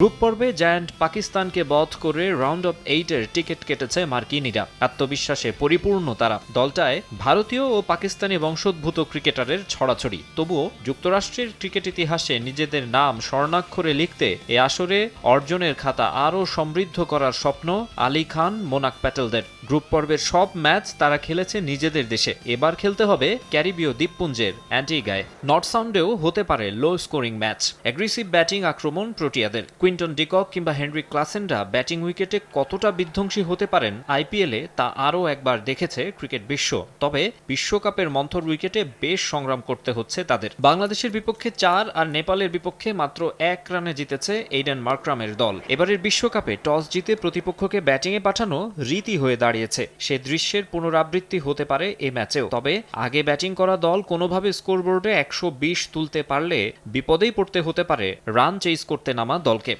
Group পর্বে giant পাকিস্তানকে বধ করে রাউন্ড অফ 8-এর টিকিট কেটেছে মার্কিনীরা। আত্মবিশ্বাসে পরিপূর্ণ তারা। দলটায় ভারতীয় ও পাকিস্তানি বংশোদ্ভূত ক্রিকেটারের ছড়াছড়ি। তবুও যুক্তরাষ্ট্রের ক্রিকেট ইতিহাসে নিজেদের নাম স্বর্ণাক্ষরে লিখতে এ আসরে অর্জনের খাতা আরও সমৃদ্ধ করার স্বপ্ন আলী খান মোনাক প্যাটেলদের। গ্রুপ পর্বের সব ম্যাচ তারা খেলেছে নিজেদের দেশে। এবার খেলতে হবে ক্যারিবীয় দ্বীপপুঞ্জের অ্যান্টিগায়। নর্থ সাউন্ডেও হতে পারে low scoring match. Aggressive batting আক্রমণ প্রোটিয়াদের। কুইন্টন ডিকক কিংবা হেনরিক ক্লাসেনরা ব্যাটিং উইকেটে কতটা বিধ্বংসী হতে পারেন আইপিএলে তা আরও একবার দেখেছে ক্রিকেট বিশ্ব। তবে বিশ্বকাপের মন্থর উইকেটে বেশ সংগ্রাম করতে হচ্ছে তাদের। বাংলাদেশের বিপক্ষে 4 আর নেপালের বিপক্ষে মাত্র 1 রানে জিতেছে এইডেন মার্ক্রামের দল। এবারের বিশ্বকাপে টস জিতে প্রতিপক্ষকে ব্যাটিংয়ে পাঠানো রীতি হয়ে দাঁড়িয়েছে। সে দৃশ্যের পুনরাবৃত্তি হতে পারে এ ম্যাচেও। তবে আগে ব্যাটিং করা দল কোনোভাবে স্কোরবোর্ডে 120 তুলতে পারলে বিপদেই পড়তে হতে পারে রান চেইস করতে নামা দলকে।